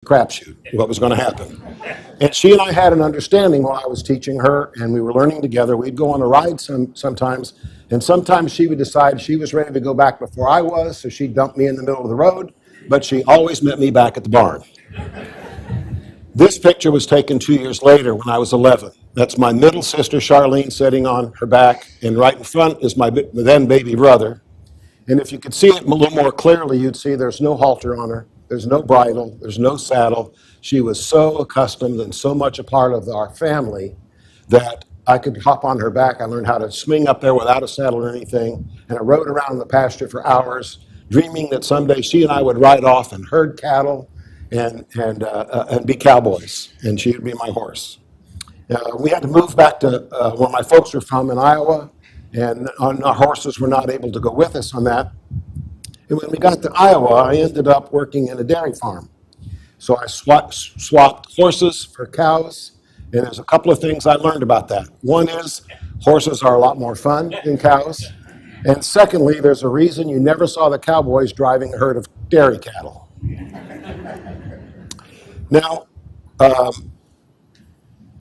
crapshoot, what was going to happen. And she and I had an understanding while I was teaching her, and we were learning together. We'd go on a ride sometimes, and sometimes she would decide she was ready to go back before I was, so she'd dump me in the middle of the road, but she always met me back at the barn. This picture was taken 2 years later when I was 11. That's my middle sister, Charlene, sitting on her back, and right in front is my then baby brother. And if you could see it a little more clearly, you'd see there's no halter on her, there's no bridle, there's no saddle. She was so accustomed and so much a part of our family that I could hop on her back. I learned how to swing up there without a saddle or anything, and I rode around the pasture for hours, dreaming that someday she and I would ride off and herd cattle and be cowboys, and she would be my horse. We had to move back to where my folks were from in Iowa, and our horses were not able to go with us on that. And when we got to Iowa, I ended up working in a dairy farm. So I swapped horses for cows, and there's a couple of things I learned about that. One is horses are a lot more fun than cows. And secondly, there's a reason you never saw the cowboys driving a herd of dairy cattle. Now,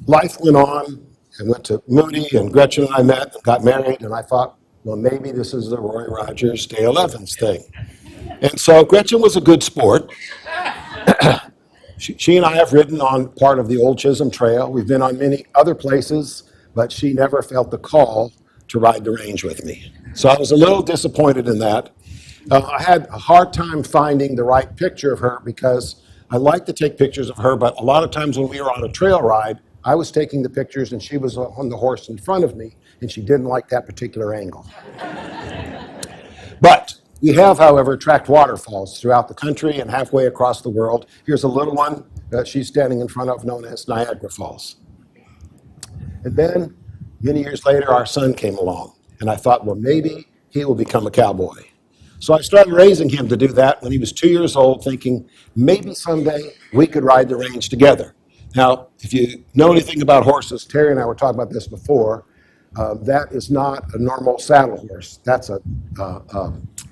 life went on. I went to Moody, and Gretchen and I met and got married, and I thought, well, maybe this is the Roy Rogers, Dale Evans thing. And so Gretchen was a good sport. She and I have ridden on part of the old Chisholm Trail. We've been on many other places, but she never felt the call to ride the range with me. So I was a little disappointed in that. I had a hard time finding the right picture of her because I like to take pictures of her, but a lot of times when we were on a trail ride, I was taking the pictures and she was on the horse in front of me, and she didn't like that particular angle. But we have, however, tracked waterfalls throughout the country and halfway across the world. Here's a little one that she's standing in front of, known as Niagara Falls. And then, many years later, our son came along, and I thought, well, maybe he will become a cowboy. So I started raising him to do that when he was 2 years old, thinking maybe someday we could ride the range together. Now, if you know anything about horses, Terry and I were talking about this before, that is not a normal saddle horse. That's a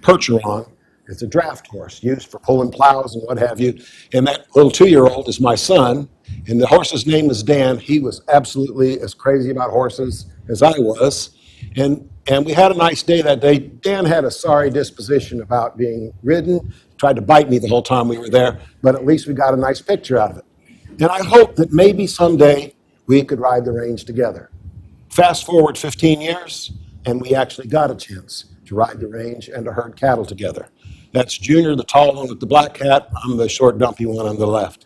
percheron. It's a draft horse used for pulling plows and what have you. And that little 2-year-old is my son, and the horse's name is Dan. He was absolutely as crazy about horses as I was. And we had a nice day that day. Dan had a sorry disposition about being ridden, tried to bite me the whole time we were there, but at least we got a nice picture out of it. And I hope that maybe someday we could ride the range together. Fast forward 15 years, and we actually got a chance to ride the range and to herd cattle together. That's Junior, the tall one with the black hat. I'm the short, dumpy one on the left.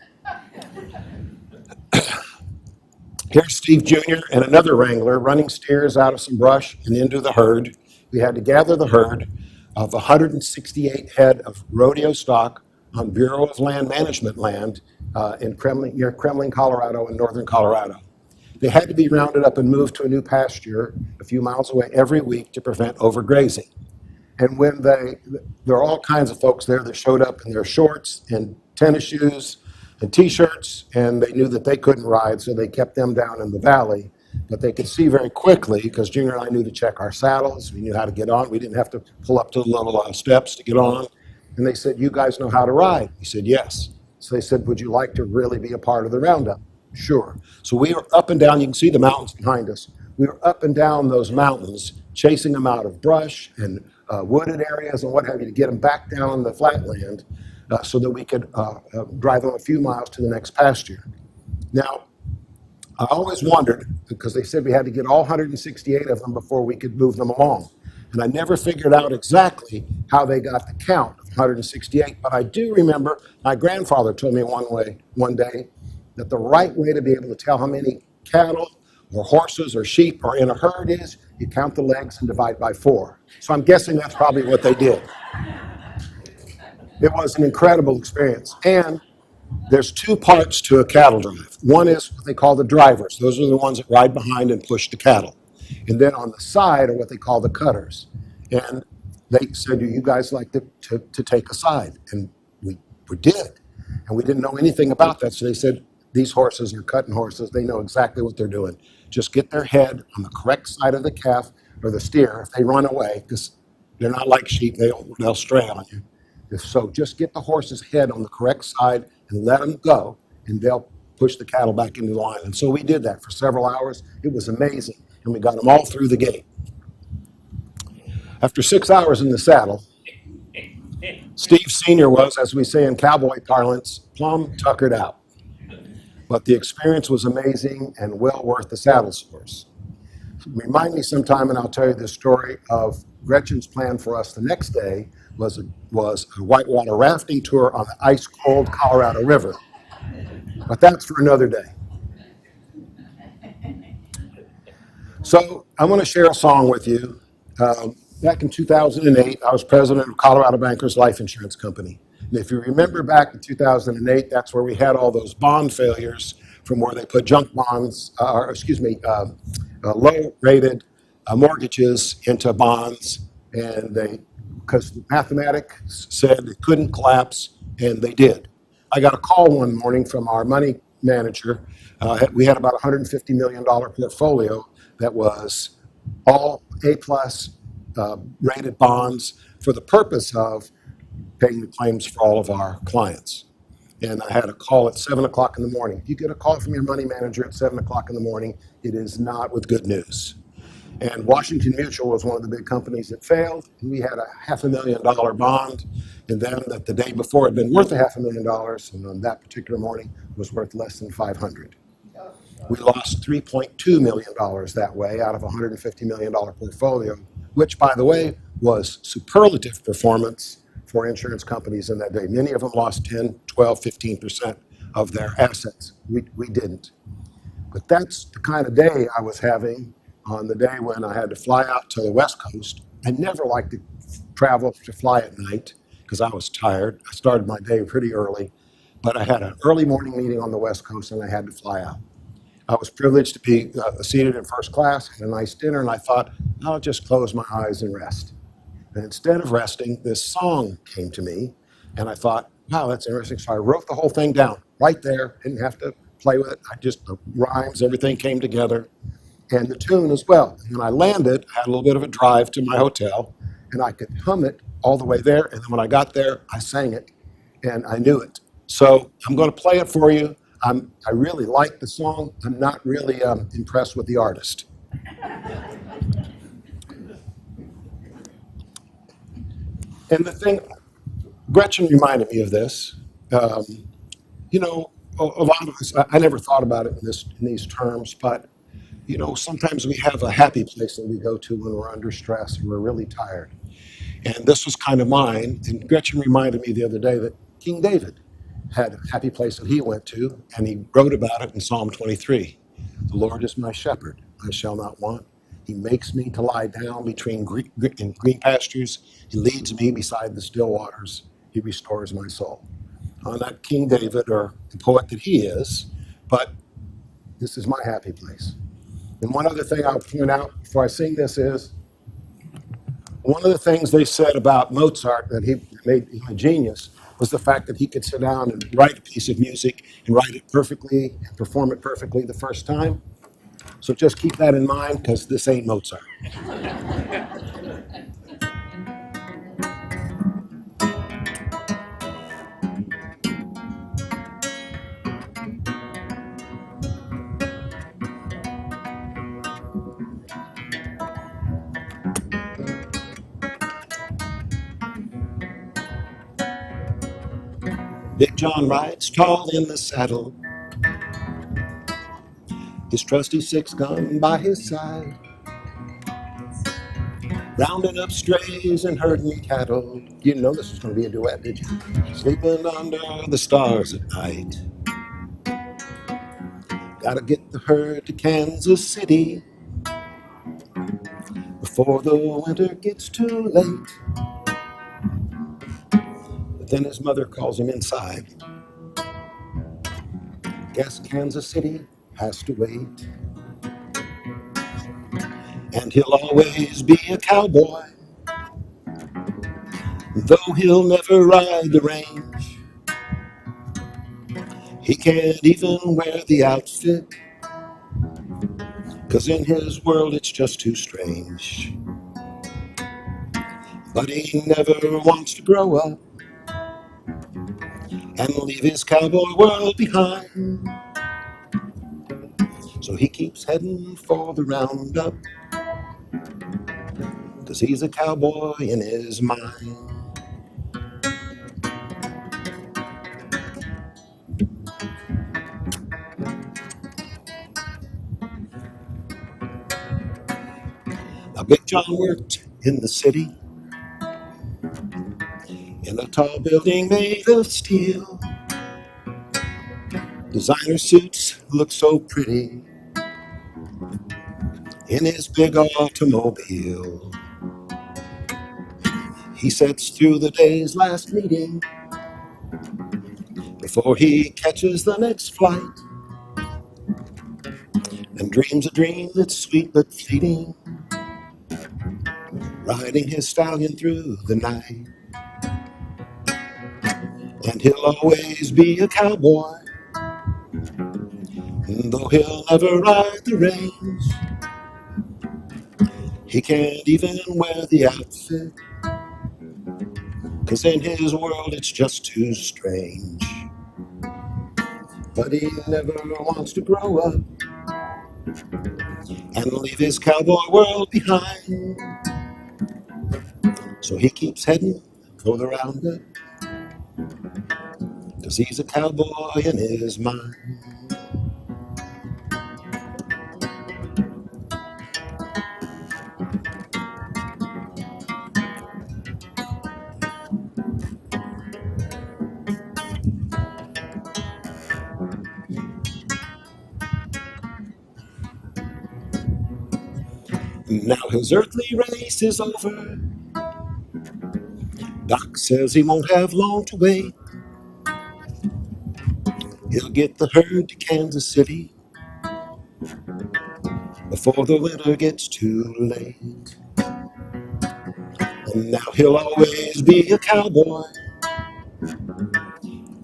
Here's Steve Jr. and another wrangler running steers out of some brush and into the herd. We had to gather the herd of 168 head of rodeo stock on Bureau of Land Management land near Kremling, Colorado, in northern Colorado. They had to be rounded up and moved to a new pasture a few miles away every week to prevent overgrazing. And when there are all kinds of folks there that showed up in their shorts and tennis shoes and T-shirts, and they knew that they couldn't ride, so they kept them down in the valley. But they could see very quickly, because Junior and I knew to check our saddles. We knew how to get on. We didn't have to pull up to the little steps to get on. And they said, "You guys know how to ride?" We said, "Yes." So they said, "Would you like to really be a part of the roundup?" Sure. So we were up and down. You can see the mountains behind us. We were up and down those mountains, chasing them out of brush and wooded areas and what have you, to get them back down on the flatland so that we could drive them a few miles to the next pasture. Now, I always wondered, because they said we had to get all 168 of them before we could move them along. And I never figured out exactly how they got the count of 168, but I do remember my grandfather told me one day that the right way to be able to tell how many cattle or horses or sheep are in a herd is you count the legs and divide by 4. So I'm guessing that's probably what they did. It was an incredible experience. And there's 2 parts to a cattle drive. One is what they call the drivers. Those are the ones that ride behind and push the cattle. And then on the side are what they call the cutters. And they said, "Do you guys like to take a side?" And we did. And we didn't know anything about that. So they said, "These horses are cutting horses. They know exactly what they're doing. Just get their head on the correct side of the calf or the steer if they run away, because they're not like sheep. They'll stray on you. So just get the horse's head on the correct side and let them go, and they'll push the cattle back into the line. And so we did that for several hours. It was amazing, and we got them all through the gate. After 6 hours in the saddle, Steve Sr. was, as we say in cowboy parlance, plumb tuckered out. But the experience was amazing and well worth the saddle sores. Remind me sometime, and I'll tell you the story of Gretchen's plan for us the next day was a whitewater rafting tour on the ice-cold Colorado River. But that's for another day. So I want to share a song with you. Back in 2008, I was president of Colorado Bankers Life Insurance Company. And if you remember back in 2008, that's where we had all those bond failures from where they put junk bonds, low-rated mortgages into bonds, and because mathematics said it couldn't collapse, and they did. I got a call one morning from our money manager. We had about $150 million portfolio that was all A-plus rated bonds for the purpose of paying the claims for all of our clients. And I had a call at 7 o'clock in the morning. If you get a call from your money manager at 7 o'clock in the morning, it is not with good news. And Washington Mutual was one of the big companies that failed. And we had a $500,000 bond, and then that the day before had been worth $500,000, and on that particular morning was worth less than $500,000. We lost $3.2 million that way out of a $150 million portfolio, which, by the way, was superlative performance for insurance companies in that day. Many of them lost 10, 12, 15% of their assets. We didn't. But that's the kind of day I was having on the day when I had to fly out to the West Coast. I never liked to travel to fly at night because I was tired. I started my day pretty early, but I had an early morning meeting on the West Coast and I had to fly out. I was privileged to be seated in first class, had a nice dinner, and I thought, I'll just close my eyes and rest. And instead of resting, this song came to me, and I thought, wow, that's interesting. So I wrote the whole thing down right there, didn't have to play with it. The rhymes, everything came together, and the tune as well. And when I landed, I had a little bit of a drive to my hotel, and I could hum it all the way there. And then when I got there, I sang it, and I knew it. So I'm going to play it for you. I really like the song. I'm not really impressed with the artist. And the thing, Gretchen reminded me of this. A lot of us, I never thought about it in these terms, but, sometimes we have a happy place that we go to when we're under stress and we're really tired. And this was kind of mine. And Gretchen reminded me the other day that King David had a happy place that he went to, and he wrote about it in Psalm 23. The Lord is my shepherd, I shall not want. He makes me to lie down in green pastures. He leads me beside the still waters. He restores my soul. Not King David or the poet that he is, but this is my happy place. And one other thing I'll point out before I sing this is, one of the things they said about Mozart that he made him a genius was the fact that he could sit down and write a piece of music and write it perfectly and perform it perfectly the first time. So just keep that in mind, because this ain't Mozart. Big John rides tall in the saddle, his trusty 6-gun by his side, rounding up strays and herding cattle. You didn't know this was going to be a duet, did you? Sleeping under the stars at night. Gotta get the herd to Kansas City before the winter gets too late. But then his mother calls him inside. Guess Kansas City has to wait. And he'll always be a cowboy, though he'll never ride the range. He can't even wear the outfit, 'cause in his world it's just too strange. But he never wants to grow up. and leave his cowboy world behind. So he keeps heading for the roundup, 'cause he's a cowboy in his mind. Now Big John worked in the city in a tall building made of steel. Designer suits look so pretty in his big automobile. He sets through the day's last meeting before he catches the next flight, and dreams a dream that's sweet but fleeting, riding his stallion through the night. And he'll always be a cowboy, though he'll never ride the range. He can't even wear the outfit, 'cause in his world it's just too strange. But he never wants to grow up and leave his cowboy world behind. So he keeps heading for the roundup, 'cause he's a cowboy in his mind. Now his earthly race is over. Doc says he won't have long to wait. He'll get the herd to Kansas City before the winter gets too late. And now he'll always be a cowboy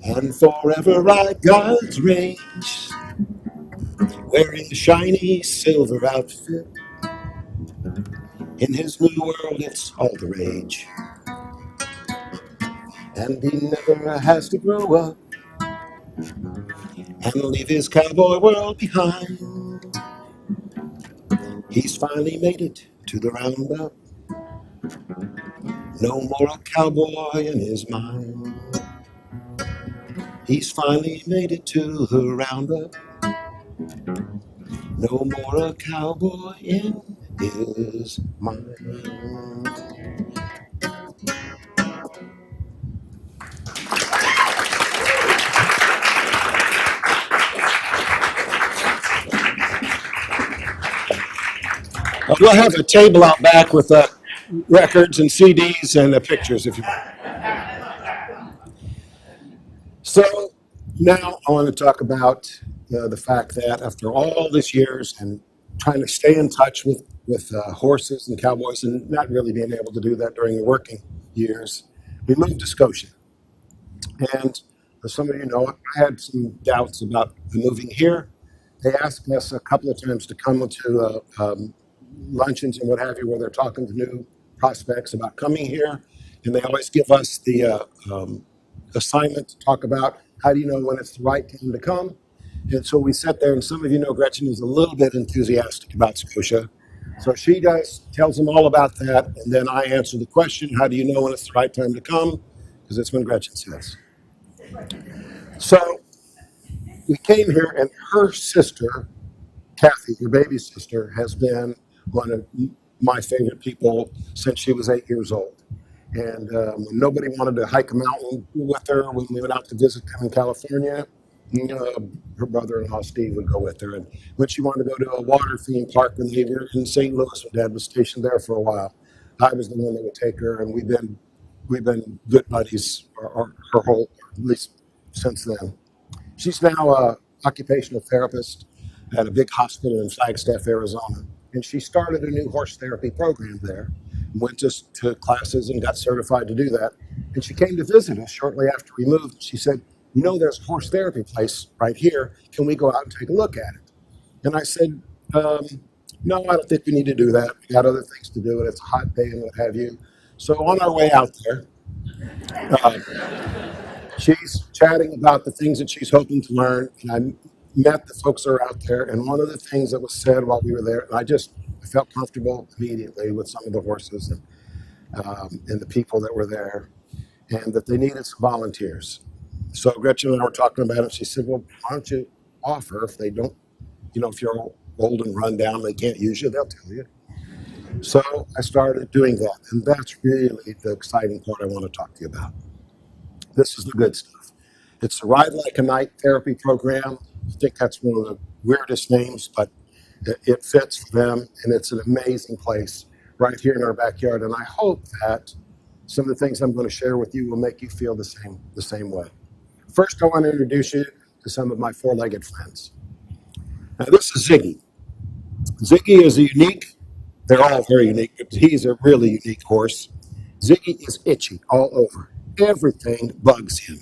and forever ride God's range, wearing a shiny silver outfit. In his new world, it's all the rage. And he never has to grow up and leave his cowboy world behind. He's finally made it to the roundup. No more a cowboy in his mind. He's finally made it to the roundup. No more a cowboy in his mind. We'll have a table out back with records and CDs and pictures if you want. So now I want to talk about the fact that after all these years and trying to stay in touch with horses and cowboys and not really being able to do that during the working years, we moved to Scotia. And as some of you know, I had some doubts about moving here. They asked us a couple of times to come to luncheons and what have you, where they're talking to new prospects about coming here. And they always give us the assignment to talk about how do you know when it's the right time to come. And so we sat there, and some of you know Gretchen is a little bit enthusiastic about Scotia. So she tells them all about that, and then I answer the question, how do you know when it's the right time to come? Because it's when Gretchen says. So we came here, and her sister, Kathy, your baby sister, has been one of my favorite people since she was 8 years old. And when nobody wanted to hike a mountain with her when we went out to visit them in California, her brother-in-law Steve would go with her. And when she wanted to go to a water theme park when they were in St. Louis, when Dad was stationed there for a while, I was the one that would take her, and we've been good buddies her whole, at least since then. She's now a occupational therapist at a big hospital in Flagstaff, Arizona. And she started a new horse therapy program there, went to classes and got certified to do that. And she came to visit us shortly after we moved. She said, there's a horse therapy place right here. Can we go out and take a look at it? And I said, no, I don't think we need to do that. We got other things to do, and it's a hot day and what have you. So on our way out there, She's chatting about the things that she's hoping to learn, and I met the folks that are out there. And one of the things that was said while we were there, and I felt comfortable immediately with some of the horses and the people that were there, and that they needed some volunteers. So Gretchen and I were talking about it. She said, "Well, why don't you offer if they don't, if you're old and run down, they can't use you, they'll tell you." So I started doing that, and that's really the exciting part I want to talk to you about. This is the good stuff. It's the Ride Like a Knight therapy program. I think that's one of the weirdest names, but it fits for them, and it's an amazing place right here in our backyard. And I hope that some of the things I'm going to share with you will make you feel the same way. First, I want to introduce you to some of my four-legged friends. Now, this is Ziggy. Ziggy is a unique, they're all very unique, but he's a really unique horse. Ziggy is itchy all over. Everything bugs him.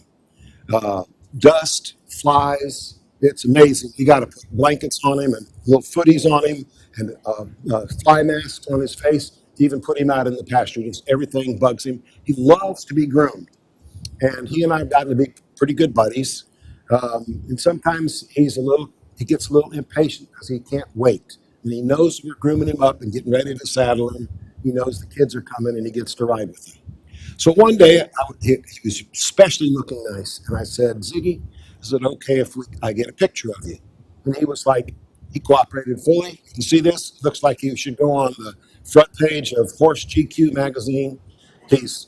Uh, Dust, flies, it's amazing. You got to put blankets on him and little footies on him and fly masks on his face to even put him out in the pasture. Everything bugs him. He loves to be groomed. And he and I have gotten to be pretty good buddies. And sometimes he gets a little impatient because he can't wait. And he knows we're grooming him up and getting ready to saddle him. He knows the kids are coming and he gets to ride with them. So one day he was especially looking nice. And I said, "Ziggy, is it okay if I get a picture of you?" And he was like, he cooperated fully. You see this? Looks like he should go on the front page of Horse GQ magazine. His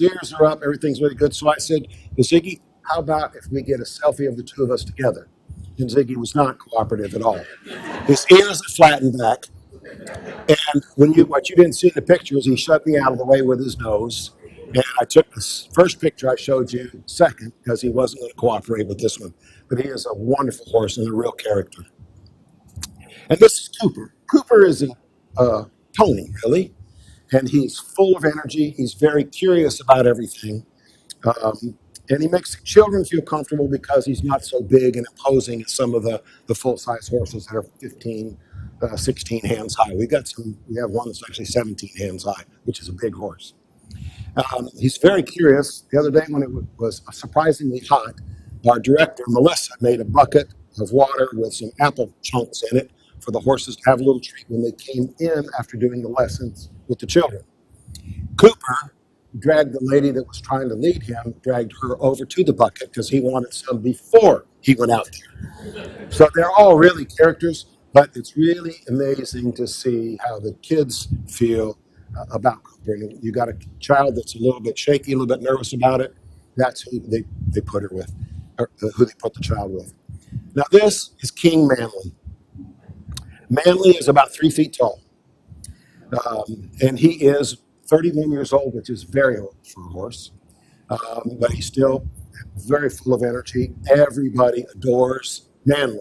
ears are up, everything's really good. So I said, "Ziggy, how about if we get a selfie of the two of us together?" And Ziggy was not cooperative at all. His ears are flattened back. And what you didn't see in the picture is he shut me out of the way with his nose. And I took the first picture I showed you second because he wasn't going to cooperate with this one. But he is a wonderful horse and a real character. And this is Cooper. Cooper is a pony, really. And he's full of energy. He's very curious about everything. And he makes children feel comfortable because he's not so big and imposing as some of the full-size horses that are 15, 16 hands high. We have one that's actually 17 hands high, which is a big horse. He's very curious. The other day when it was surprisingly hot, our director, Melissa, made a bucket of water with some apple chunks in it for the horses to have a little treat when they came in after doing the lessons with the children. Cooper dragged the lady that was trying to lead him, dragged her over to the bucket because he wanted some before he went out there. So they're all really characters, but it's really amazing to see how the kids feel about Cooper. And you got a child that's a little bit shaky, a little bit nervous about it. That's who they put her with, or who they put the child with. Now this is King Manly. Manly is about 3 feet tall. And he is 31 years old, which is very old for a horse. But he's still very full of energy. Everybody adores Manly.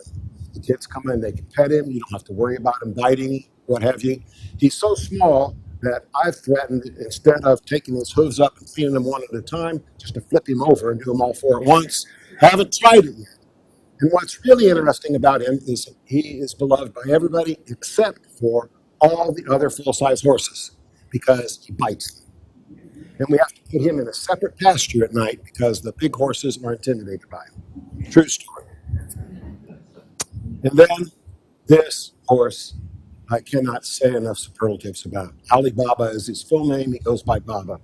The kids come in, they can pet him. You don't have to worry about him biting, what have you. He's so small that I've threatened, instead of taking his hooves up and cleaning them one at a time, just to flip him over and do them all four at once. Haven't tried it yet. And what's really interesting about him is he is beloved by everybody except for all the other full-size horses because he bites them. And we have to put him in a separate pasture at night because the big horses are intimidated by him. True story. And then this horse, I cannot say enough superlatives about. Ali Baba is his full name. He goes by Baba.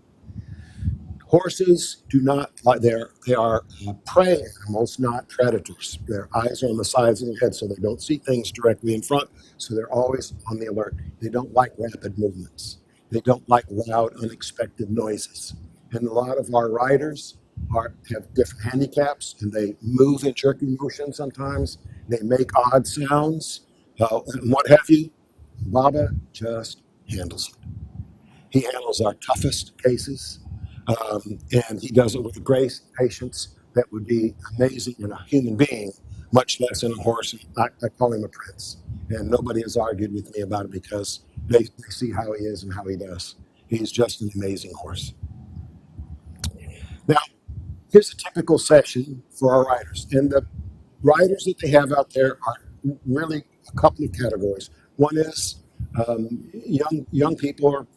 Horses do not, they are prey animals, not predators. Their eyes are on the sides of their head, so they don't see things directly in front, so they're always on the alert. They don't like rapid movements. They don't like loud, unexpected noises. And a lot of our riders have different handicaps, and they move in jerky motion sometimes. They make odd sounds, and what have you. Baba just handles it. He handles our toughest cases. And he does it with a grace, patience that would be amazing in a human being, much less in a horse. I call him a prince. And nobody has argued with me about it because they see how he is and how he does. He's just an amazing horse. Now, here's a typical session for our riders. And the riders that they have out there are really a couple of categories. One is young people,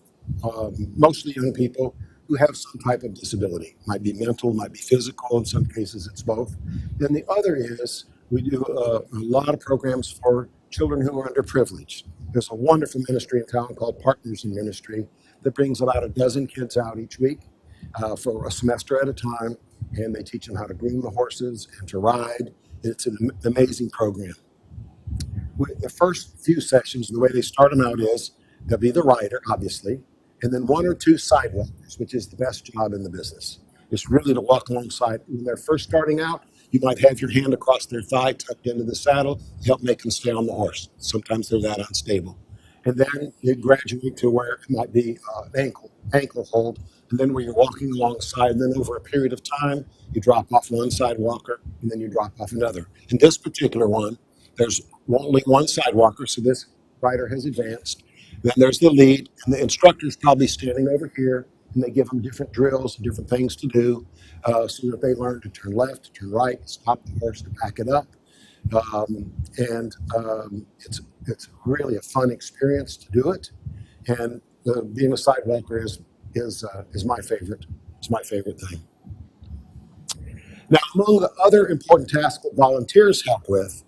or mostly young people, who have some type of disability. Might be mental, might be physical. In some cases, it's both. And the other is we do a lot of programs for children who are underprivileged. There's a wonderful ministry in town called Partners in Ministry that brings about a dozen kids out each week for a semester at a time, and they teach them how to groom the horses and to ride. It's an amazing program. The first few sessions, the way they start them out is there'll be the rider, obviously, and then one or two sidewalkers, which is the best job in the business. It's really to walk alongside. When they're first starting out, you might have your hand across their thigh, tucked into the saddle, to help make them stay on the horse. Sometimes they're that unstable. And then you graduate to where it might be an ankle hold, and then where you're walking alongside, and then over a period of time, you drop off one sidewalker, and then you drop off another. In this particular one, there's only one sidewalker, so this rider has advanced. Then there's the lead, and the instructor's probably standing over here, and they give them different drills and different things to do so that they learn to turn left, to turn right, stop the horse, to back it up. It's really a fun experience to do it, and being a sidewalker is my favorite. It's my favorite thing. Now, among the other important tasks that volunteers help with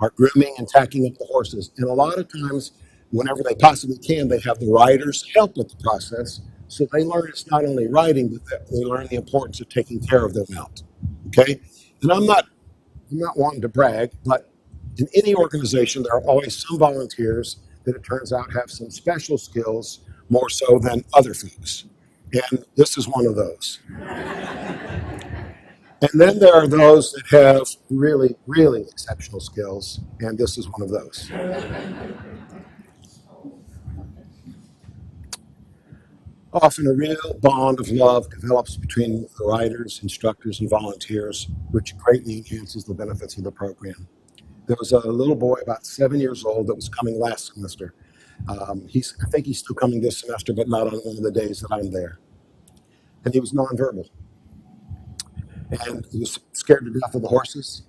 are grooming and tacking up the horses. And a lot of times, whenever they possibly can, they have the riders help with the process. So they learn it's not only riding, but they learn the importance of taking care of their mount. Okay? And I'm not wanting to brag, but in any organization, there are always some volunteers that it turns out have some special skills more so than other folks. And this is one of those. And then there are those that have really, really exceptional skills, and this is one of those. Often a real bond of love develops between the riders, instructors, and volunteers, which greatly enhances the benefits of the program. There was a little boy about 7 years old that was coming last semester. I think he's still coming this semester, but not on one of the days that I'm there. And he was nonverbal. And he was scared to death of the horses.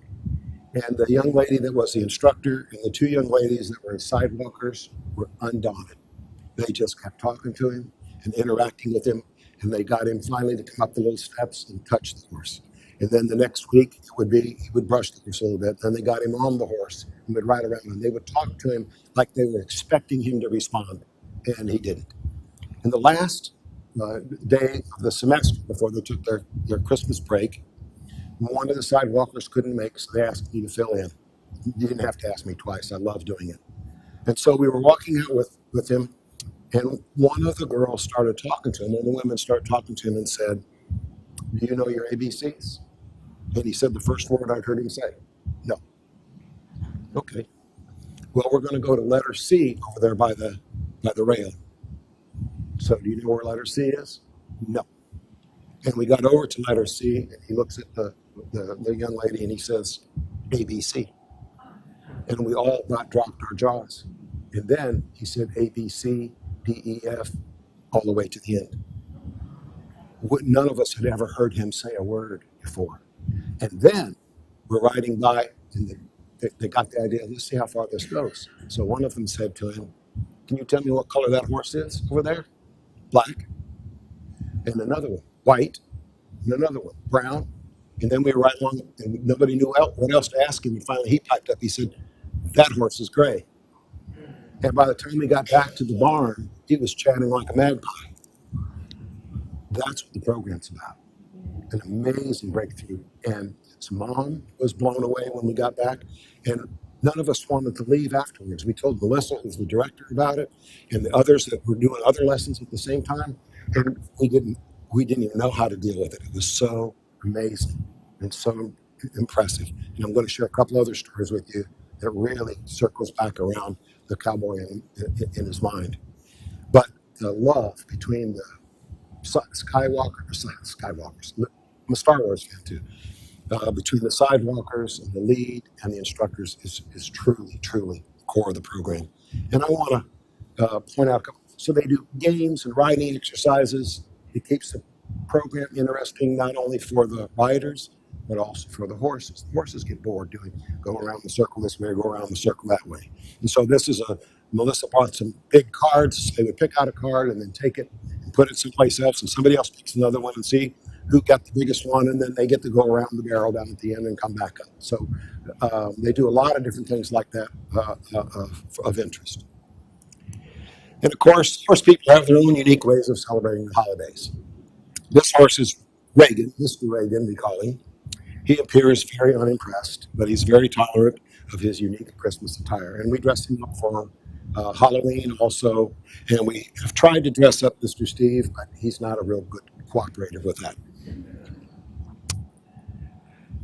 And the young lady that was the instructor and the two young ladies that were sidewalkers were undaunted. They just kept talking to him and interacting with him, and they got him finally to come up the little steps and touch the horse. And then the next week, he would brush the horse a little bit. Then they got him on the horse and would ride around, and they would talk to him like they were expecting him to respond, and he didn't. And the last day of the semester, before they took their Christmas break, one of the sidewalkers couldn't make, so they asked me to fill in. You didn't have to ask me twice. I love doing it. And so we were walking out with him, and one of the girls started talking to him, and the women started talking to him and said, "Do you know your ABCs?" And he said the first word I'd heard him say, "No." Okay. Well, we're going to go to letter C over there by the rail. So do you know where letter C is? No. And we got over to letter C, and he looks at the young lady, and he says, "ABC." And we all about dropped our jaws. And then he said ABC, DEF, all the way to the end. None of us had ever heard him say a word before. And then we're riding by, and they got the idea, let's see how far this goes. So one of them said to him, "Can you tell me what color that horse is over there?" "Black." And another one, "White." And another one, "Brown." And then we were right along, and nobody knew what else to ask him. And finally he piped up, he said, "That horse is gray." And by the time we got back to the barn, he was chatting like a magpie. That's what the program's about. An amazing breakthrough. And his mom was blown away when we got back. And none of us wanted to leave afterwards. We told Melissa, who's the director, about it, and the others that were doing other lessons at the same time. And we didn't even know how to deal with it. It was so amazing and so impressive. And I'm going to share a couple other stories with you that really circles back around the cowboy in his mind. But the love between the Skywalkers, I'm a Star Wars fan too, between the sidewalkers and the lead and the instructors is truly, truly core of the program. And I want to point out a couple. So they do games and riding exercises. It keeps the program interesting not only for the riders, but also for the horses. The horses get bored go around the circle this way, go around the circle that way. And so Melissa bought some big cards. They would pick out a card and then take it and put it someplace else, and somebody else picks another one and see who got the biggest one, and then they get to go around the barrel down at the end and come back up. So they do a lot of different things like that of interest. And of course, people have their own unique ways of celebrating the holidays. This horse is Reagan, Mr. Reagan, we call him. He appears very unimpressed, but he's very tolerant of his unique Christmas attire. And we dress him up for Halloween also. And we have tried to dress up Mr. Steve, but he's not a real good cooperator with that.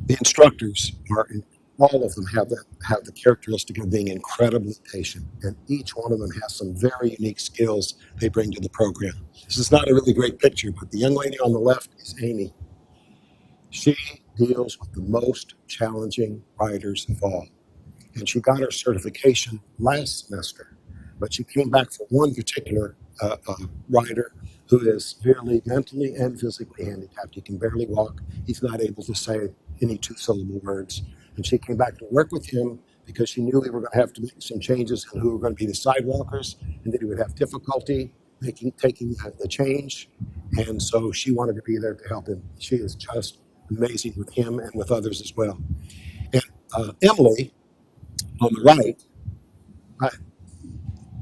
The instructors are, all of them have the characteristic of being incredibly patient, and each one of them has some very unique skills they bring to the program. This is not a really great picture, but the young lady on the left is Amy. She deals with the most challenging riders of all. And she got her certification last semester, but she came back for one particular rider who is severely mentally and physically handicapped. He can barely walk. He's not able to say any two-syllable words. And she came back to work with him because she knew we were going to have to make some changes in who were going to be the sidewalkers, and that he would have difficulty taking the change. And so she wanted to be there to help him. She is just amazing with him and with others as well. And Emily, on the right,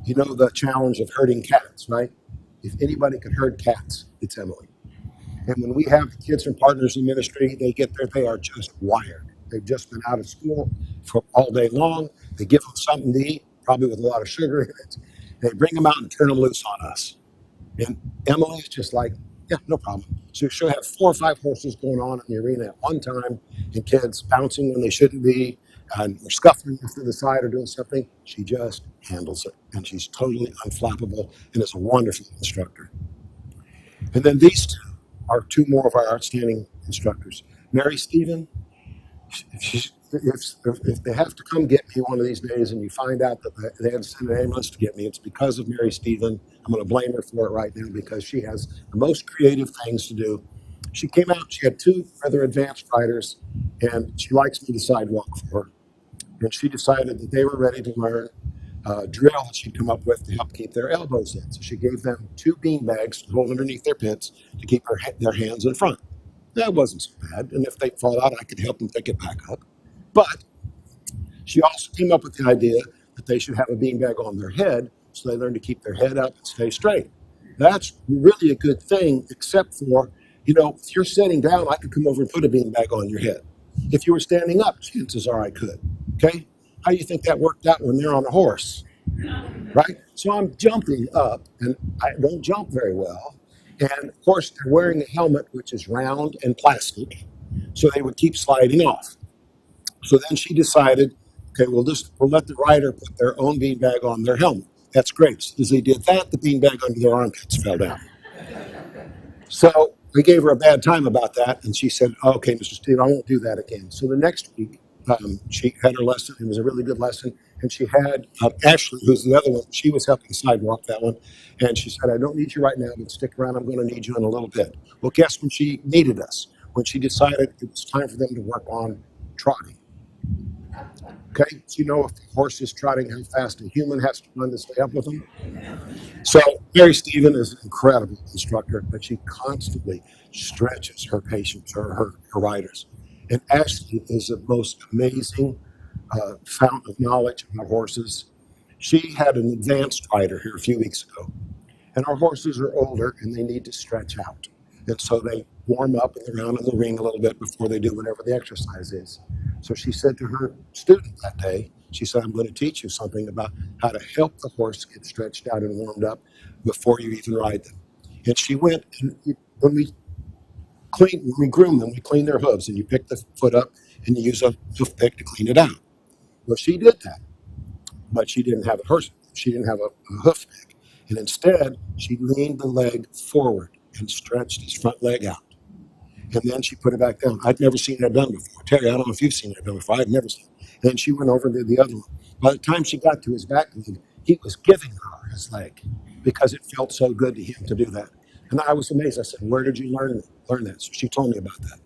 you know the challenge of herding cats, right? If anybody could herd cats, it's Emily. And when we have the kids from Partners in Ministry, they get there, they are just wired. They've just been out of school for all day long. They give them something to eat, probably with a lot of sugar in it. They bring them out and turn them loose on us. And Emily's just like, yeah, no problem. So she'll have 4 or 5 horses going on in the arena at one time, and kids bouncing when they shouldn't be, and or scuffling to the side or doing something. She just handles it, and she's totally unflappable and is a wonderful instructor. And then these two are 2 more of our outstanding instructors. Mary Stephen, if they have to come get me one of these days and you find out that they had to send an ambulance to get me, it's because of Mary Stephen. I'm going to blame her for it right now because she has the most creative things to do. She came out, she had 2 rather advanced riders, and she likes me to sidewalk for her. And she decided that they were ready to learn a drill that she'd come up with to help keep their elbows in. So she gave them 2 bean bags to hold underneath their pits to keep their hands in front. That wasn't so bad, and if they fall out, I could help them pick it back up. But she also came up with the idea that they should have a beanbag on their head so they learn to keep their head up and stay straight. That's really a good thing, except for, if you're sitting down, I could come over and put a beanbag on your head. If you were standing up, chances are I could. Okay? How do you think that worked out when they're on a horse? Right? So I'm jumping up, and I don't jump very well. And of course, they're wearing a helmet which is round and plastic, so they would keep sliding off. So then she decided, okay, we'll let the rider put their own beanbag on their helmet. That's great. So as they did that, the beanbag under their armpits fell down. So we gave her a bad time about that, and she said, okay, Mr. Steve, I won't do that again. So the next week, she had her lesson. It was a really good lesson. And she had Ashley, who's the other one, she was helping sidewalk that one. And she said, I don't need you right now, but stick around. I'm going to need you in a little bit. Well, guess when she needed us? When she decided it was time for them to work on trotting. Okay, so if the horse is trotting, how fast a human has to run to stay up with them. So Mary Stephen is an incredible instructor, but she constantly stretches her patients, her riders. And Ashley is the most amazing fountain of knowledge about horses. She had an advanced rider here a few weeks ago, and our horses are older and they need to stretch out. And so they warm up and around in the ring a little bit before they do whatever the exercise is. So she said to her student that day, she said, I'm going to teach you something about how to help the horse get stretched out and warmed up before you even ride them. And she went, and when we groom them, we clean their hooves, and you pick the foot up and you use a hoof pick to clean it out. Well, she did that, but she didn't have she didn't have a hoof pick. And instead, she leaned the leg forward and stretched his front leg out. And then she put it back down. I'd never seen that done before. Terry, I don't know if you've seen that done before. I've never seen it. And then she went over to the other one. By the time she got to his back leg, he was giving her his leg because it felt so good to him to do that. And I was amazed. I said, where did you learn that? So she told me about that.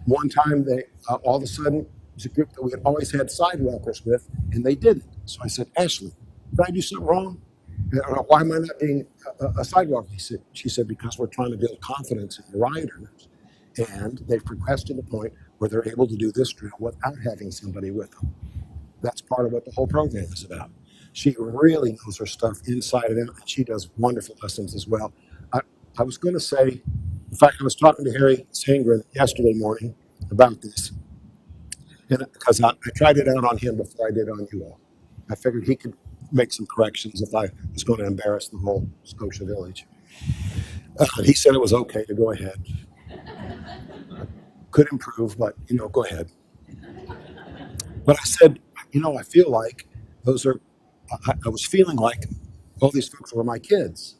One time, they all of a sudden, it was a group that we had always had sidewalkers with, and they didn't. So I said, Ashley, did I do something wrong? Why am I not being a sidewalk? She said, because we're trying to build confidence in the rioters. And they've progressed to the point where they're able to do this drill without having somebody with them. That's part of what the whole program is about. She really knows her stuff inside and out, and she does wonderful lessons as well. I, I was going to say, in fact, I was talking to Harry Sangren yesterday morning about this, and because I tried it out on him before I did on you all. I figured he could make some corrections if I was going to embarrass the whole Scotia Village. He said it was okay to go ahead. Could improve, but go ahead. But I said, I feel like those are. I was feeling like all these folks were my kids.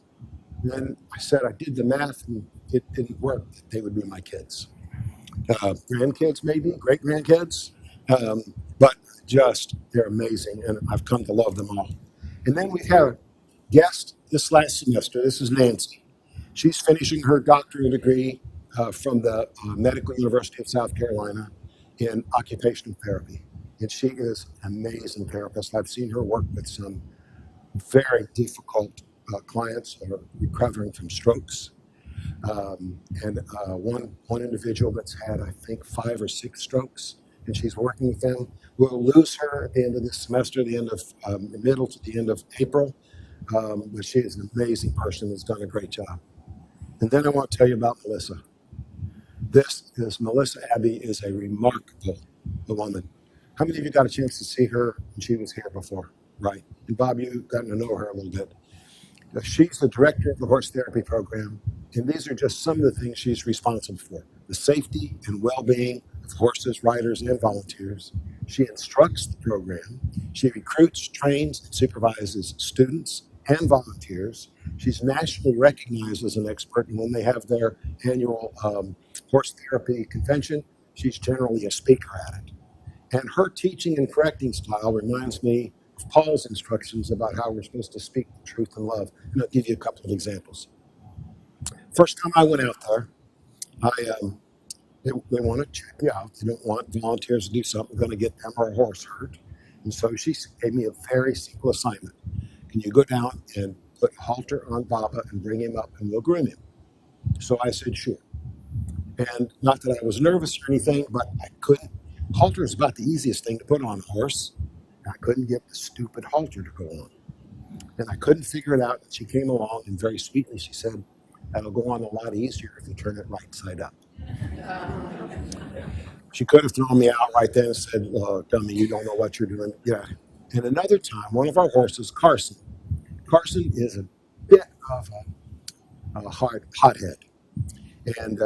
And then I said I did the math, and it didn't work. That they would be my kids, grandkids, maybe great grandkids, um, but just they're amazing, and I've come to love them all. And then we had a guest this last semester. This is Nancy. She's finishing her doctorate degree from the Medical University of South Carolina in occupational therapy. And she is an amazing therapist. I've seen her work with some very difficult clients that are recovering from strokes. And one individual that's had, I think, 5 or 6 strokes, and she's working with them. We'll lose her at the end of this semester, the end of the middle to the end of April. But she is an amazing person who's done a great job. And then I want to tell you about Melissa. This is Melissa Abbey is a remarkable woman. How many of you got a chance to see her when she was here before? Right. And Bob, you've gotten to know her a little bit. She's the director of the horse therapy program, and these are just some of the things she's responsible for: the safety and well-being of horses, riders, and volunteers. She instructs the program. She recruits, trains, and supervises students and volunteers. She's nationally recognized as an expert, and when they have their annual horse therapy convention, she's generally a speaker at it. And her teaching and correcting style reminds me of Paul's instructions about how we're supposed to speak the truth in love. And I'll give you a couple of examples. First time I went out there, I they want to check you out. They don't want volunteers to do something going to get them or a horse hurt. And so she gave me a very simple assignment. Can you go down and put a halter on Baba and bring him up and we'll groom him? So I said, sure. And not that I was nervous or anything, but I couldn't. Halter is about the easiest thing to put on a horse. I couldn't get the stupid halter to go on. And I couldn't figure it out. And she came along and very sweetly she said, that'll go on a lot easier if you turn it right side up. She could have thrown me out right then and said, dummy, you don't know what you're doing. Yeah. And another time, one of our horses, Carson. Carson is a bit of a hothead. And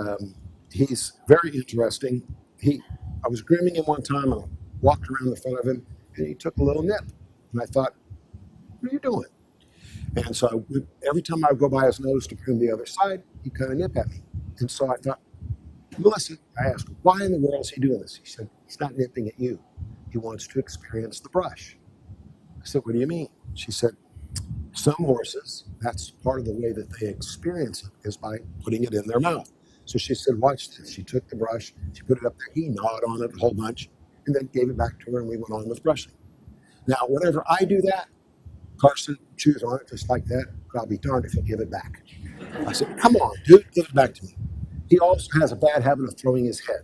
he's very interesting. I was grooming him one time, and I walked around the front of him, and he took a little nip. And I thought, what are you doing? And so every time I would go by his nose to groom the other side, he'd kind of nip at me. And so I thought, Melissa, I asked him, why in the world is he doing this? He said, he's not nipping at you. He wants to experience the brush. I said, what do you mean? She said, some horses, that's part of the way that they experience it is by putting it in their mouth. So she said, watch this. She took the brush, she put it up there, he gnawed on it a whole bunch, and then gave it back to her, and we went on with brushing. Now, whenever I do that, Carson chews on it just like that, but I'll be darned if he'll give it back. I said, come on, dude, give it back to me. He also has a bad habit of throwing his head.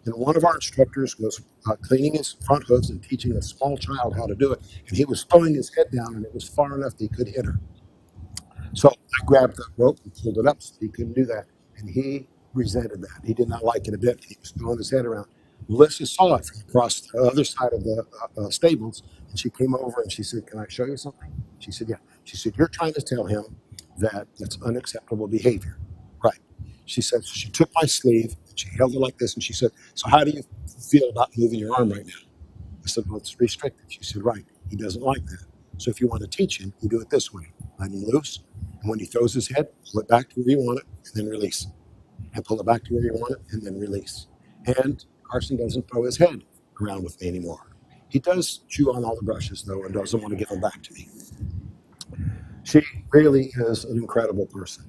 And one of our instructors was cleaning his front hooves and teaching a small child how to do it. And he was throwing his head down, and it was far enough that he could hit her. So I grabbed the rope and pulled it up so he couldn't do that. And he resented that. He did not like it a bit. He was throwing his head around. Melissa saw it from across the other side of the stables, and she came over and she said, can I show you something? She said, yeah. She said, you're trying to tell him that that's unacceptable behavior. Right. She said, so she took my sleeve, and she held it like this, and she said, so how do you feel about moving your arm right now? I said, well, it's restricted. She said, right. He doesn't like that. So if you want to teach him, you do it this way. Let him loose, and when he throws his head, pull it back to where you want it, and then release. And pull it back to where you want it, and then release. And Carson doesn't throw his head around with me anymore. He does chew on all the brushes, though, and doesn't want to give them back to me. She really is an incredible person.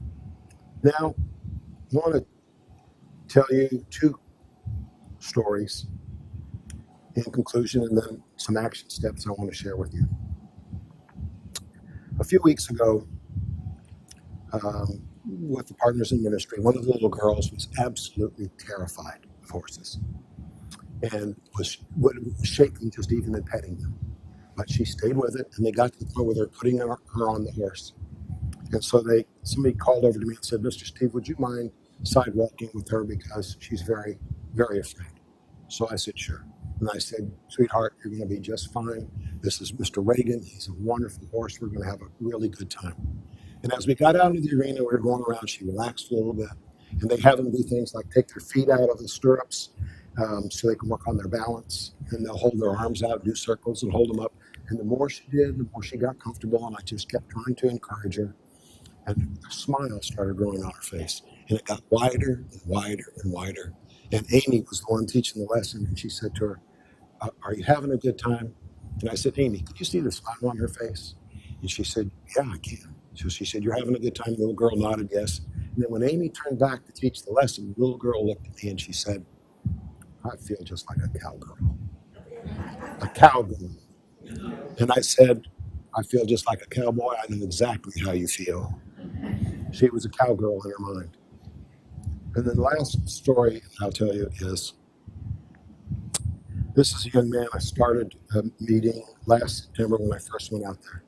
Now, I want to tell you 2 stories in conclusion, and then some action steps I want to share with you. few weeks ago, with the partners in ministry, one of the little girls was absolutely terrified of horses and was shaking just even in petting them. But she stayed with it, and they got to the point where they're putting her on the horse. And so somebody called over to me and said, "Mr. Steve, would you mind sidewalking with her because she's very, very afraid?" So I said, "Sure." And I said, "Sweetheart, you're going to be just fine. This is Mr. Reagan. He's a wonderful horse. We're going to have a really good time." And as we got out into the arena, we were going around, she relaxed a little bit. And they have them do things like take their feet out of the stirrups so they can work on their balance. And they'll hold their arms out, do circles, and hold them up. And the more she did, the more she got comfortable. And I just kept trying to encourage her. And a smile started growing on her face. And it got wider and wider and wider. And Amy was the one teaching the lesson. And she said to her, "Are you having a good time?" And I said, "Amy, can you see the smile on her face?" And she said, "Yeah, I can." So she said, "You're having a good time?" The little girl nodded yes. And then when Amy turned back to teach the lesson, the little girl looked at me and she said, "I feel just like a cowgirl." A cowgirl. And I said, "I feel just like a cowboy. I know exactly how you feel." She was a cowgirl in her mind. And then the last story I'll tell you is, this is a young man I started meeting last September when I first went out there.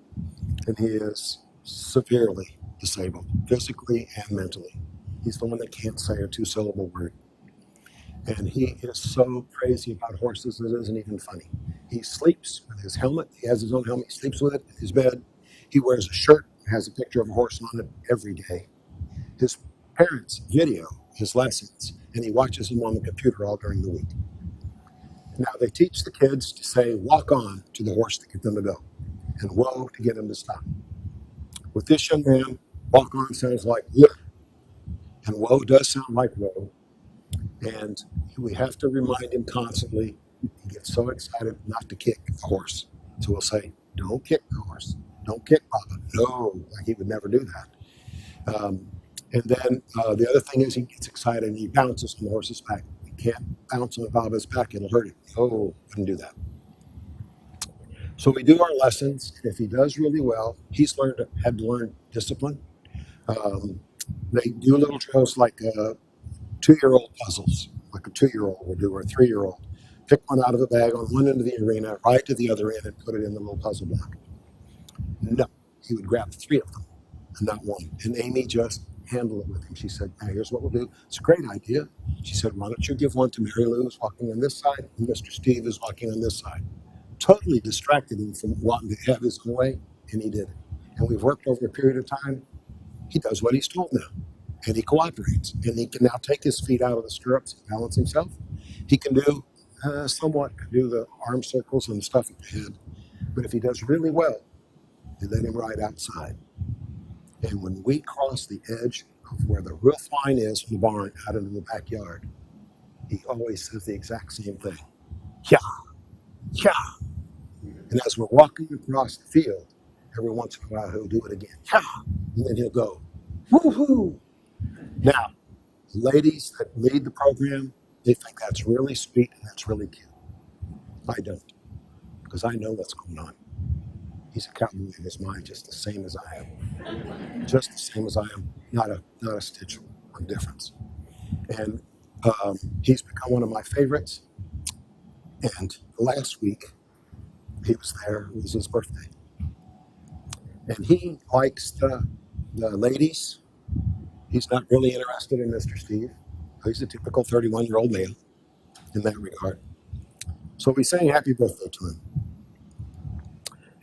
And he is severely disabled, physically and mentally. He's the one that can't say a two-syllable word. And he is so crazy about horses that it isn't even funny. He sleeps with his helmet. He has his own helmet. He sleeps with it in his bed. He wears a shirt that has a picture of a horse on it every day. His parents video his lessons, and he watches them on the computer all during the week. Now, they teach the kids to say, "walk on" to the horse to get them to go, and "whoa" to get them to stop. With this young man, "walk on" sounds like "yeah," and "whoa" does sound like "whoa." And we have to remind him constantly. He gets so excited not to kick the horse. So we'll say, "Don't kick the horse. Don't kick Papa." No, like he would never do that. And then the other thing is he gets excited and he bounces on the horse's back. You can't bounce on Baba's back, it'll hurt him. Oh, wouldn't do that. So we do our lessons, and if he does really well, had to learn discipline. Um, they do little drills like 2-year-old puzzles, like a 2-year-old would do, or a 3-year-old. Pick one out of the bag on one end of the arena, right to the other end, and put it in the little puzzle block. No, he would grab 3 of them, and not one. And Amy just handled it with him. She said, "Now, here's what we'll do. It's a great idea." She said, "Why don't you give one to Mary Lou, who's walking on this side, and Mr. Steve is walking on this side." Totally distracted him from wanting to have his own way, and he did it. And we've worked over a period of time. He does what he's told now, and he cooperates. And he can now take his feet out of the stirrups and balance himself. He can do can do the arm circles and stuff at the head. But if he does really well, they let him ride outside. And when we cross the edge of where the roof line is from the barn out into the backyard, he always says the exact same thing. "Yeah, yeah." And as we're walking across the field, every once in a while he'll do it again. "Yeah." And then he'll go, "Woo-hoo." Now, ladies that lead the program, they think that's really sweet and that's really cute. I don't, because I know what's going on. He's a cowboy in his mind, just the same as I am. Just the same as I am. Not a stitch of difference. And he's become one of my favorites. And last week, he was there. It was his birthday. And he likes the ladies. He's not really interested in Mr. Steve. He's a typical 31-year-old male in that regard. So we sang happy birthday to him.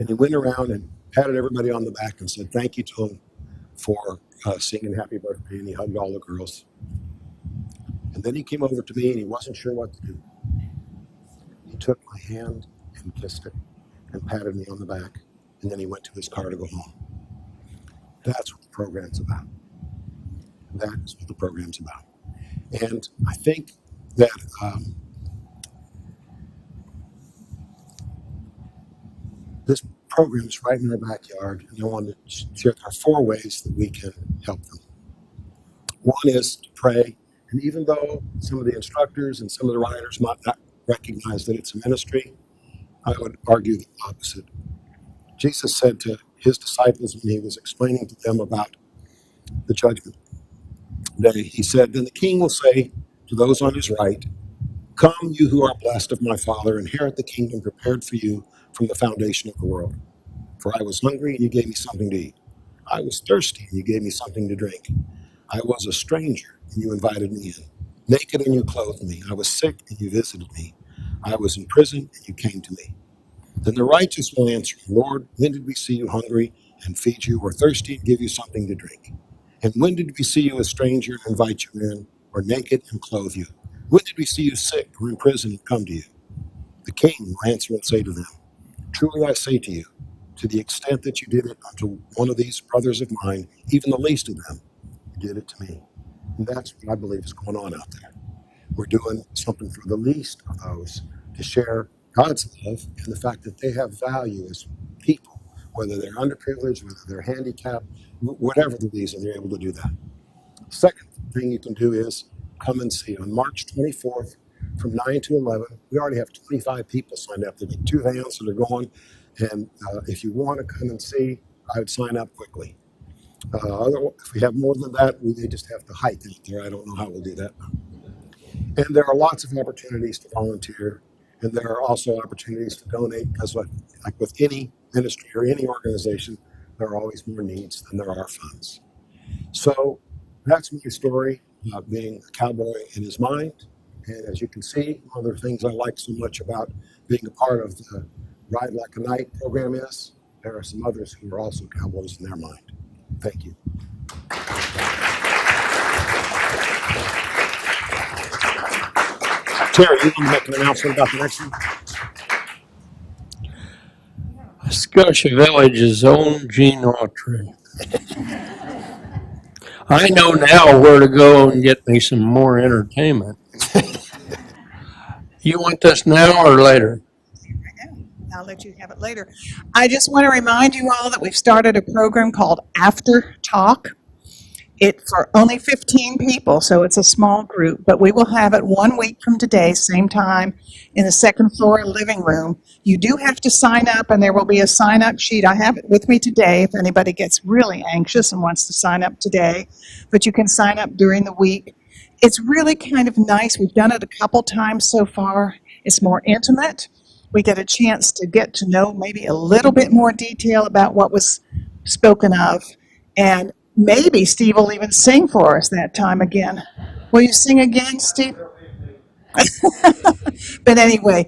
And he went around and patted everybody on the back and said thank you to him for singing happy birthday. And he hugged all the girls. And then he came over to me and he wasn't sure what to do. He took my hand and kissed it and patted me on the back. And then he went to his car to go home. That's what the program's about. That is what the program's about. And I think that this program is right in our backyard, and I want to share there are 4 ways that we can help them. One is to pray, and even though some of the instructors and some of the riders might not recognize that it's a ministry, I would argue the opposite. Jesus said to his disciples when he was explaining to them about the judgment day. He said, "Then the king will say to those on his right, 'Come, you who are blessed of my Father, inherit the kingdom prepared for you from the foundation of the world. For I was hungry, and you gave me something to eat. I was thirsty, and you gave me something to drink. I was a stranger, and you invited me in. Naked, and you clothed me. I was sick, and you visited me. I was in prison, and you came to me.' Then the righteous will answer, 'Lord, when did we see you hungry and feed you, or thirsty and give you something to drink? And when did we see you a stranger and invite you in, or naked and clothe you? When did we see you sick or in prison and come to you?' The king will answer and say to them, 'Truly I say to you, to the extent that you did it unto one of these brothers of mine, even the least of them, you did it to me.'" And that's what I believe is going on out there. We're doing something for the least of those to share God's love and the fact that they have value as people, whether they're underprivileged, whether they're handicapped, whatever the reason, they're able to do that. Second thing you can do is come and see. On March 24th from 9 to 11, we already have 25 people signed up. There'll be 2 vans that are going. And if you want to come and see, I would sign up quickly. If we have more than that, they just have to hike out there. I don't know how we'll do that. And there are lots of opportunities to volunteer. And there are also opportunities to donate, because like with any ministry or any organization, there are always more needs than there are funds. So that's my story about being a cowboy in his mind. And as you can see, one of the things I like so much about being a part of the Ride Like a Knight program is there are some others who are also cowboys in their mind. Thank you. Terry, you want to make an announcement about the next one? Scotia Village's own Gene Autry. I know now where to go and get me some more entertainment. You want this now or later? I'll let you have it later. I just want to remind you all that we've started a program called After Talk. It's for only 15 people, so it's a small group, but we will have it 1 week from today, same time, in the second floor living room. You do have to sign up, and there will be a sign-up sheet. I have it with me today if anybody gets really anxious and wants to sign up today, but you can sign up during the week. It's really kind of nice. We've done it a couple times so far. It's more intimate. We get a chance to get to know maybe a little bit more detail about what was spoken of, and maybe Steve will even sing for us that time again. Will you sing again, Steve? But anyway,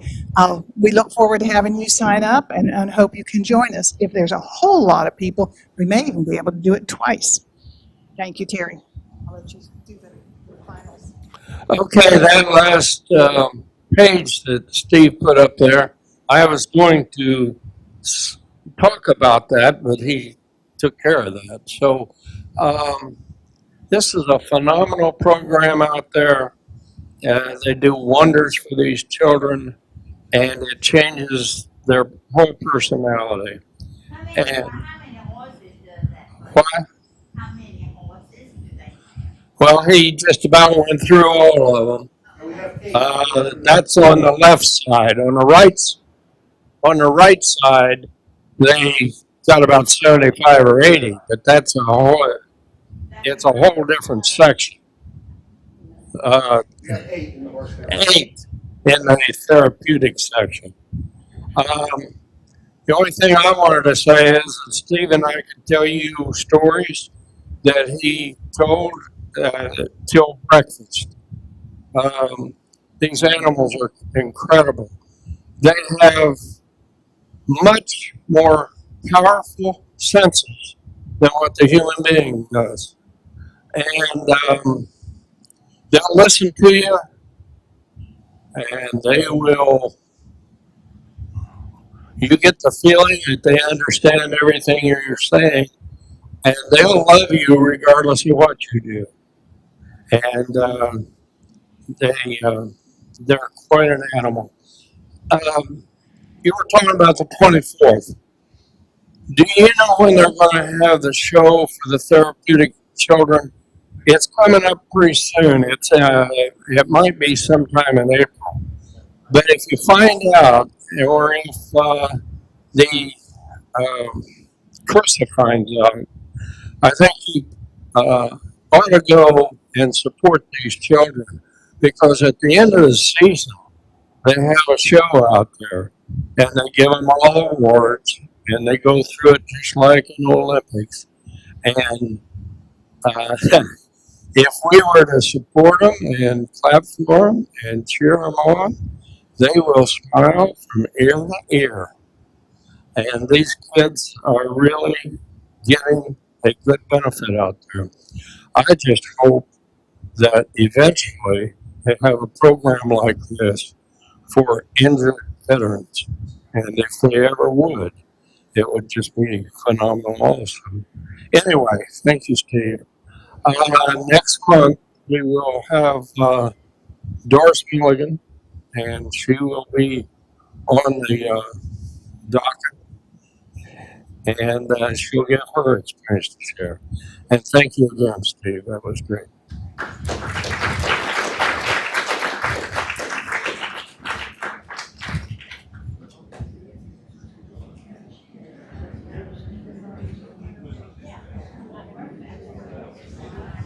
we look forward to having you sign up and hope you can join us. If there's a whole lot of people, we may even be able to do it twice. Thank you, Terry. I'll let you do the finals. Okay, that last page that Steve put up there, I was going to talk about that, but he took care of that. So this is a phenomenal program out there. They do wonders for these children, and it changes their whole personality. And how many horses does that? why? How many horses do they have? Well, he just about went through all of them. That's on the left side. On the right side, they got about 75 or 80, but it's a whole different section. Eight in the horse family. 8 in the therapeutic section. The only thing I wanted to say is that Steve and I could tell you stories that he told till breakfast. These animals are incredible. They have much more powerful senses than what the human being does. And they'll listen to you, and you get the feeling that they understand everything you're saying, and they'll love you regardless of what you do. And they're quite an animal. You were talking about the 24th. Do you know when they're going to have the show for the therapeutic children? It's coming up pretty soon. It might be sometime in April. But if you find out, or if the Chris finds out, I think he ought to go and support these children because at the end of the season, they have a show out there and they give them all awards and they go through it just like in the Olympics. And if we were to support them and clap for them and cheer them on, they will smile from ear to ear. And these kids are really getting a good benefit out there. I just hope that eventually they have a program like this for injured veterans. And if they ever would, it would just be phenomenal also. Anyway, thank you, Steve. Next month, we will have Doris Milligan, and she will be on the docket, and she'll get her experience to share. And thank you again, Steve. That was great.